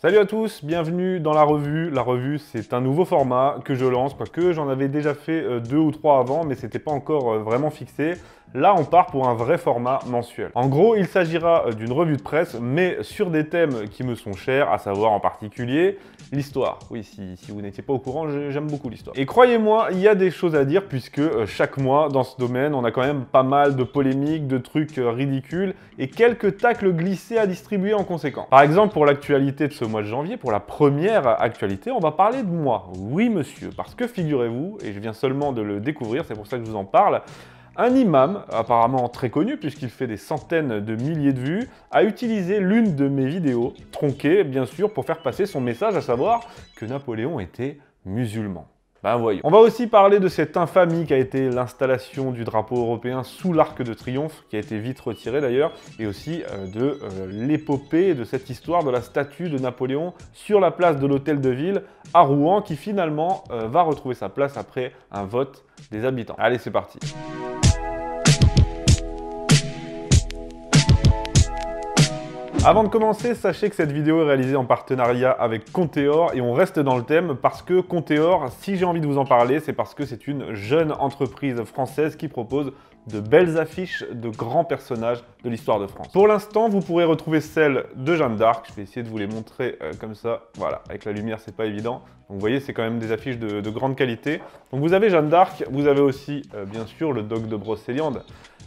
Salut à tous, bienvenue dans la revue. La revue, c'est un nouveau format que je lance, quoique j'en avais déjà fait 2 ou 3 avant, mais c'était pas encore vraiment fixé. Là, on part pour un vrai format mensuel. En gros, il s'agira d'une revue de presse, mais sur des thèmes qui me sont chers, à savoir en particulier l'histoire. Oui, si vous n'étiez pas au courant, j'aime beaucoup l'histoire. Et croyez-moi, il y a des choses à dire, puisque chaque mois, dans ce domaine, on a quand même pas mal de polémiques, de trucs ridicules, et quelques tacles glissés à distribuer en conséquence. Par exemple, pour l'actualité de ce mois de janvier, pour la première actualité, on va parler de moi. Oui, monsieur, parce que figurez-vous, et je viens seulement de le découvrir, c'est pour ça que je vous en parle, un imam, apparemment très connu puisqu'il fait des centaines de milliers de vues, a utilisé l'une de mes vidéos, tronquée bien sûr, pour faire passer son message, à savoir que Napoléon était musulman. Ben voyons. On va aussi parler de cette infamie qui a été l'installation du drapeau européen sous l'Arc de Triomphe, qui a été vite retiré d'ailleurs, et aussi de l'épopée de cette histoire de la statue de Napoléon sur la place de l'Hôtel de Ville à Rouen, qui finalement va retrouver sa place après un vote des habitants. Allez, c'est parti. Avant de commencer, sachez que cette vidéo est réalisée en partenariat avec Conteor et on reste dans le thème parce que Conteor, si j'ai envie de vous en parler, c'est parce que c'est une jeune entreprise française qui propose de belles affiches de grands personnages de l'histoire de France. Pour l'instant, vous pourrez retrouver celle de Jeanne d'Arc. Je vais essayer de vous les montrer comme ça. Voilà, avec la lumière, c'est pas évident. Donc vous voyez, c'est quand même des affiches de grande qualité. Donc vous avez Jeanne d'Arc, vous avez aussi, bien sûr, le Dogue de Brocéliande,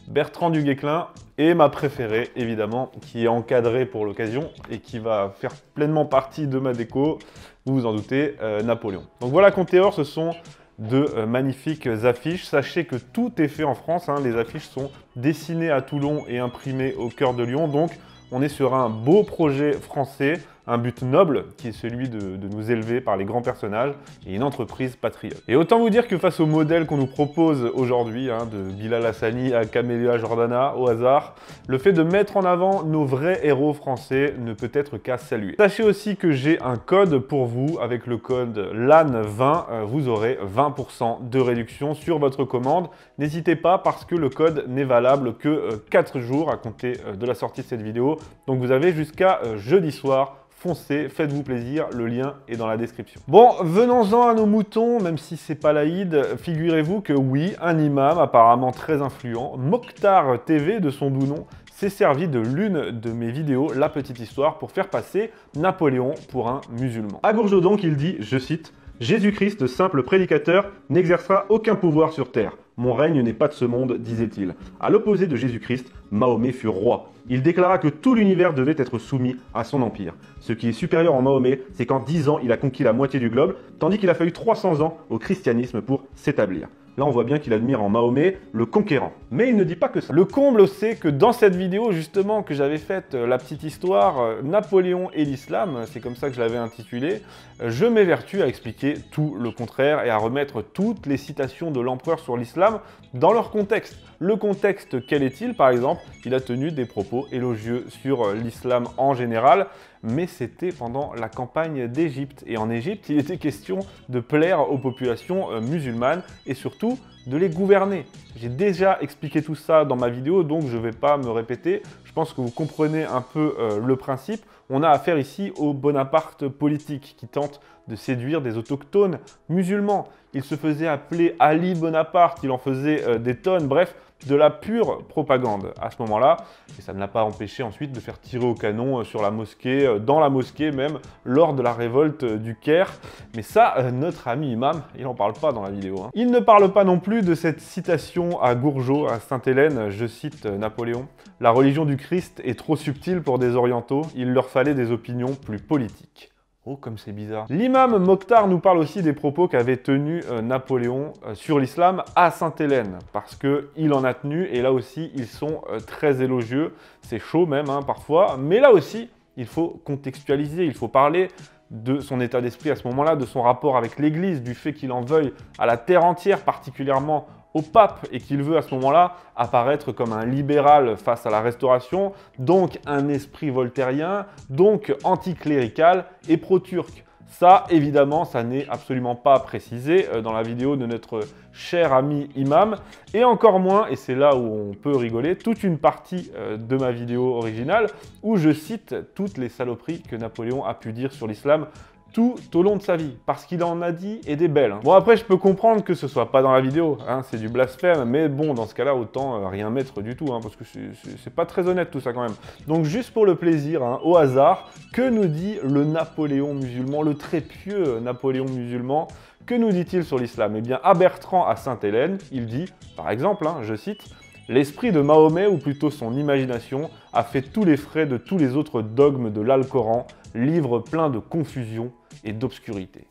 Bertrand du Guesclin et ma préférée, évidemment, qui est encadrée pour l'occasion et qui va faire pleinement partie de ma déco, vous vous en doutez, Napoléon. Donc voilà, Conteor, ce sont de magnifiques affiches. Sachez que tout est fait en France, hein. Les affiches sont dessinées à Toulon et imprimées au cœur de Lyon, donc on est sur un beau projet français, un but noble qui est celui de nous élever par les grands personnages et une entreprise patriote. Et autant vous dire que face au modèle qu'on nous propose aujourd'hui, hein, de Bilal Hassani à Camélia Jordana au hasard, le fait de mettre en avant nos vrais héros français ne peut être qu'à saluer. Sachez aussi que j'ai un code pour vous, avec le code LAN20, vous aurez 20% de réduction sur votre commande. N'hésitez pas parce que le code n'est valable que 4 jours à compter de la sortie de cette vidéo. Donc vous avez jusqu'à jeudi soir. Foncez, faites-vous plaisir, le lien est dans la description. Bon, venons-en à nos moutons, même si c'est pas l'Aïd, figurez-vous que oui, un imam apparemment très influent, Mokhtar TV de son doux nom, s'est servi de l'une de mes vidéos, La Petite Histoire, pour faire passer Napoléon pour un musulman. À Gourgeot donc, il dit, je cite, « Jésus-Christ, simple prédicateur, n'exercera aucun pouvoir sur terre. Mon règne n'est pas de ce monde, disait-il. À l'opposé de Jésus-Christ, Mahomet fut roi. Il déclara que tout l'univers devait être soumis à son empire. Ce qui est supérieur en Mahomet, c'est qu'en 10 ans, il a conquis la moitié du globe, tandis qu'il a fallu 300 ans au christianisme pour s'établir. Là, on voit bien qu'il admire en Mahomet le conquérant. Mais il ne dit pas que ça. Le comble, c'est que dans cette vidéo, justement, que j'avais faite, la petite histoire, Napoléon et l'islam, c'est comme ça que je l'avais intitulée, je m'évertue à expliquer tout le contraire et à remettre toutes les citations de l'empereur sur l'islam dans leur contexte. Le contexte, quel est-il? Par exemple, il a tenu des propos élogieux sur l'islam en général, mais c'était pendant la campagne d'Égypte. Et en Égypte, il était question de plaire aux populations musulmanes et surtout de les gouverner. J'ai déjà expliqué tout ça dans ma vidéo, donc je ne vais pas me répéter. Je pense que vous comprenez un peu le principe. On a affaire ici au Bonaparte politique qui tente de séduire des autochtones musulmans. Il se faisait appeler Ali Bonaparte, il en faisait des tonnes, bref, de la pure propagande à ce moment-là. Et ça ne l'a pas empêché ensuite de faire tirer au canon sur la mosquée, dans la mosquée même, lors de la révolte du Caire. Mais ça, notre ami imam, il n'en parle pas dans la vidéo. Hein. Il ne parle pas non plus de cette citation à Gourgeot, à Sainte-Hélène, je cite Napoléon. « La religion du Christ est trop subtile pour des orientaux, il leur fallait des opinions plus politiques. » Oh, comme c'est bizarre. L'imam Mokhtar nous parle aussi des propos qu'avait tenus Napoléon sur l'islam à Sainte-Hélène, parce qu'il en a tenu, et là aussi, ils sont très élogieux. C'est chaud même, hein, parfois, mais là aussi, il faut contextualiser, il faut parler de son état d'esprit à ce moment-là, de son rapport avec l'Église, du fait qu'il en veuille à la terre entière, particulièrement au pape, et qu'il veut à ce moment-là apparaître comme un libéral face à la Restauration, donc un esprit voltairien, donc anticlérical et pro-turc. Ça, évidemment, ça n'est absolument pas précisé dans la vidéo de notre cher ami imam, et encore moins, et c'est là où on peut rigoler, toute une partie de ma vidéo originale où je cite toutes les saloperies que Napoléon a pu dire sur l'islam tout au long de sa vie, parce qu'il en a dit et des belles. Bon, après, je peux comprendre que ce soit pas dans la vidéo, hein, c'est du blasphème, mais bon, dans ce cas-là, autant rien mettre du tout, hein, parce que c'est pas très honnête tout ça quand même. Donc, juste pour le plaisir, hein, au hasard, que nous dit le Napoléon musulman, le très pieux Napoléon musulman? Que nous dit-il sur l'islam? Eh bien, à Bertrand, à Sainte-Hélène, il dit, par exemple, hein, je cite, « L'esprit de Mahomet, ou plutôt son imagination, a fait tous les frais de tous les autres dogmes de l'Alcoran, livre plein de confusion et d'obscurité. »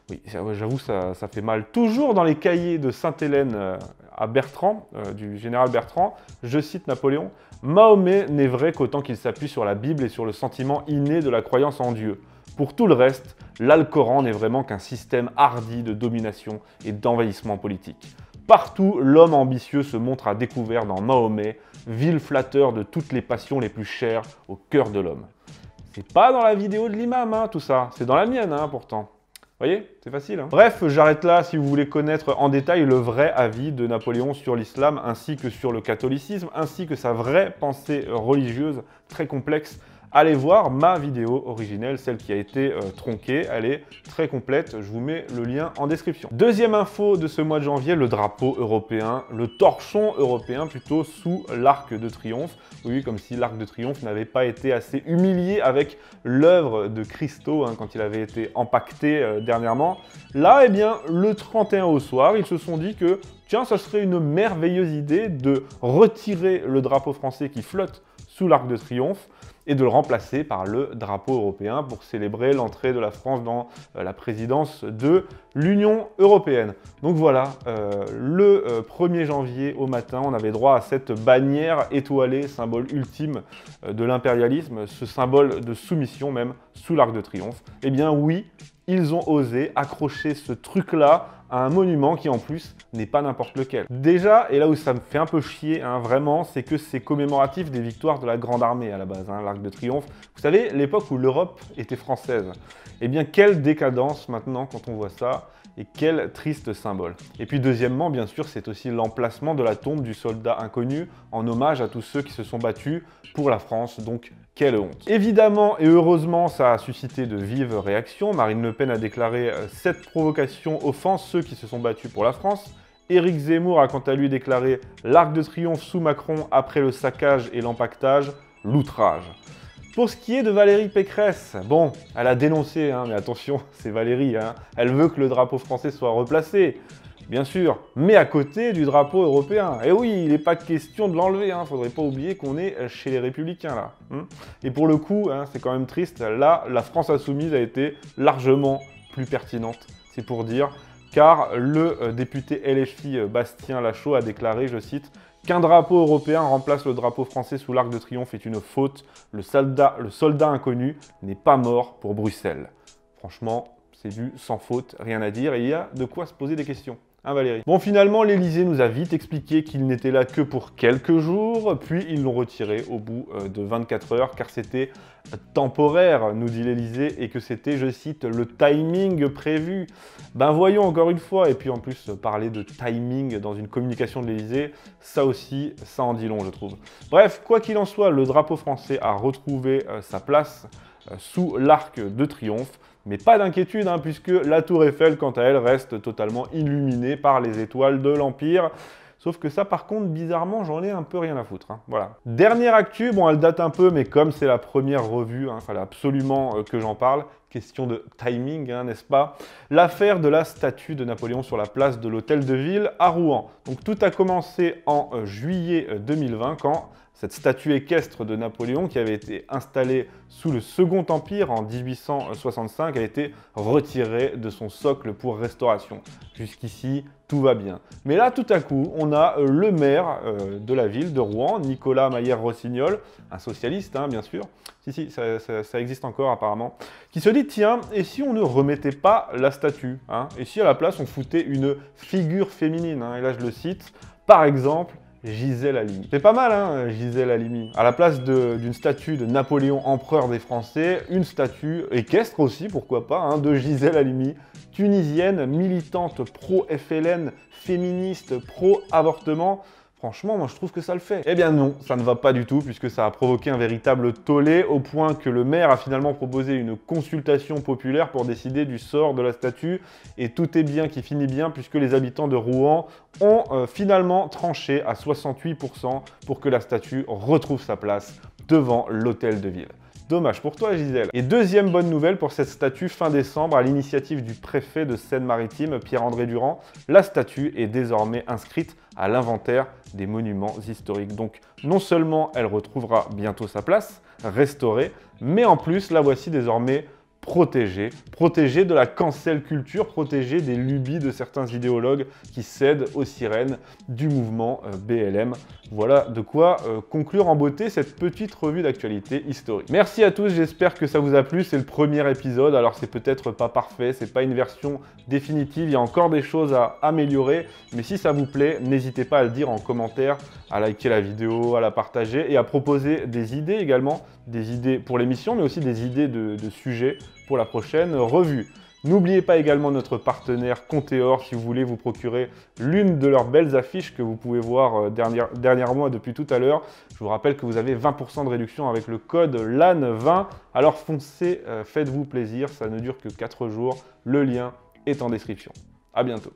Oui, j'avoue, ça fait mal. Toujours dans les cahiers de Sainte-Hélène à Bertrand, du général Bertrand, je cite Napoléon, « Mahomet n'est vrai qu'autant qu'il s'appuie sur la Bible et sur le sentiment inné de la croyance en Dieu. Pour tout le reste, l'Alcoran n'est vraiment qu'un système hardi de domination et d'envahissement politique. Partout, l'homme ambitieux se montre à découvert dans Mahomet, vil flatteur de toutes les passions les plus chères au cœur de l'homme. » C'est pas dans la vidéo de l'imam, hein, tout ça. C'est dans la mienne, hein, pourtant. Vous voyez, c'est facile. Hein. Bref, j'arrête là si vous voulez connaître en détail le vrai avis de Napoléon sur l'islam, ainsi que sur le catholicisme, ainsi que sa vraie pensée religieuse très complexe. Allez voir ma vidéo originelle, celle qui a été tronquée, elle est très complète, je vous mets le lien en description. Deuxième info de ce mois de janvier, le drapeau européen, le torchon européen plutôt sous l'Arc de Triomphe. Oui, comme si l'Arc de Triomphe n'avait pas été assez humilié avec l'œuvre de Christo hein, quand il avait été empaqueté dernièrement. Là, eh bien, le 31 au soir, ils se sont dit que, tiens, ça serait une merveilleuse idée de retirer le drapeau français qui flotte sous l'Arc de Triomphe et de le remplacer par le drapeau européen pour célébrer l'entrée de la France dans la présidence de l'Union européenne. Donc voilà, le 1er janvier au matin, on avait droit à cette bannière étoilée, symbole ultime de l'impérialisme, ce symbole de soumission même, sous l'Arc de Triomphe. Eh bien oui, ils ont osé accrocher ce truc-là à un monument qui en plus n'est pas n'importe lequel. Déjà, et là où ça me fait un peu chier, hein, vraiment, c'est que c'est commémoratif des victoires de la Grande Armée à la base, hein, l'Arc de Triomphe. Vous savez, l'époque où l'Europe était française. Eh bien, quelle décadence maintenant quand on voit ça, et quel triste symbole. Et puis deuxièmement, bien sûr, c'est aussi l'emplacement de la tombe du soldat inconnu, en hommage à tous ceux qui se sont battus pour la France, donc quelle honte. Évidemment et heureusement, ça a suscité de vives réactions. Marine Le Pen a déclaré « Cette provocation offense ceux qui se sont battus pour la France ». Éric Zemmour a quant à lui déclaré « L'Arc de Triomphe sous Macron après le saccage et l'empaquetage, l'outrage ». Pour ce qui est de Valérie Pécresse, bon, elle a dénoncé, hein, mais attention, c'est Valérie, hein, elle veut que le drapeau français soit replacé, bien sûr, mais à côté du drapeau européen. Et oui, il n'est pas question de l'enlever, hein, faudrait pas oublier qu'on est chez les Républicains, là. Et pour le coup, hein, c'est quand même triste, là, la France insoumise a été largement plus pertinente, c'est pour dire, car le député LFI Bastien Lachaud a déclaré, je cite, qu'un drapeau européen remplace le drapeau français sous l'Arc de Triomphe est une faute. Le soldat inconnu n'est pas mort pour Bruxelles. Franchement, c'est du sans faute, rien à dire, et il y a de quoi se poser des questions. Hein, Valérie? Bon, finalement, l'Élysée nous a vite expliqué qu'il n'était là que pour quelques jours, puis ils l'ont retiré au bout de 24 heures, car c'était temporaire, nous dit l'Élysée, et que c'était, je cite, le timing prévu. Ben voyons encore une fois, et puis en plus, parler de timing dans une communication de l'Élysée, ça aussi, ça en dit long, je trouve. Bref, quoi qu'il en soit, le drapeau français a retrouvé sa place sous l'Arc de Triomphe. Mais pas d'inquiétude, hein, puisque la Tour Eiffel, quant à elle, reste totalement illuminée par les étoiles de l'Empire. Sauf que ça, par contre, bizarrement, j'en ai un peu rien à foutre. Hein. Voilà. Dernière actu, bon, elle date un peu, mais comme c'est la première revue, il fallait absolument que j'en parle. Question de timing, hein, n'est-ce pas? L'affaire de la statue de Napoléon sur la place de l'Hôtel de Ville à Rouen. Donc tout a commencé en juillet 2020, quand cette statue équestre de Napoléon, qui avait été installée sous le Second Empire en 1865, a été retirée de son socle pour restauration. Jusqu'ici, tout va bien. Mais là, tout à coup, on a le maire de la ville de Rouen, Nicolas Maillère-Rossignol, un socialiste, hein, bien sûr, si, ça existe encore apparemment, qui se dit, tiens, et si on ne remettait pas la statue, hein, et si à la place on foutait une figure féminine, hein, et là je le cite, par exemple, Gisèle Halimi. C'est pas mal, hein, Gisèle Halimi. À la place d'une statue de Napoléon, empereur des Français, une statue équestre aussi, pourquoi pas, hein, de Gisèle Halimi, tunisienne, militante pro-FLN, féministe, pro-avortement. Franchement, moi je trouve que ça le fait. Eh bien non, ça ne va pas du tout, puisque ça a provoqué un véritable tollé, au point que le maire a finalement proposé une consultation populaire pour décider du sort de la statue. Et tout est bien qui finit bien, puisque les habitants de Rouen ont finalement tranché à 68% pour que la statue retrouve sa place devant l'hôtel de ville. Dommage pour toi, Gisèle. Et deuxième bonne nouvelle pour cette statue fin décembre, à l'initiative du préfet de Seine-Maritime, Pierre-André Durand, la statue est désormais inscrite à l'inventaire des monuments historiques. Donc non seulement elle retrouvera bientôt sa place, restaurée, mais en plus la voici désormais protégée de la cancel culture, protégée des lubies de certains idéologues qui cèdent aux sirènes du mouvement BLM. Voilà de quoi conclure en beauté cette petite revue d'actualité historique. Merci à tous, j'espère que ça vous a plu. C'est le premier épisode, alors c'est peut-être pas parfait, c'est pas une version définitive, il y a encore des choses à améliorer, mais si ça vous plaît, n'hésitez pas à le dire en commentaire, à liker la vidéo, à la partager et à proposer des idées également, des idées pour l'émission, mais aussi des idées de sujets pour la prochaine revue. N'oubliez pas également notre partenaire Contéor si vous voulez vous procurer l'une de leurs belles affiches que vous pouvez voir dernièrement depuis tout à l'heure. Je vous rappelle que vous avez 20% de réduction avec le code LAN20. Alors foncez, faites-vous plaisir, ça ne dure que 4 jours. Le lien est en description. À bientôt.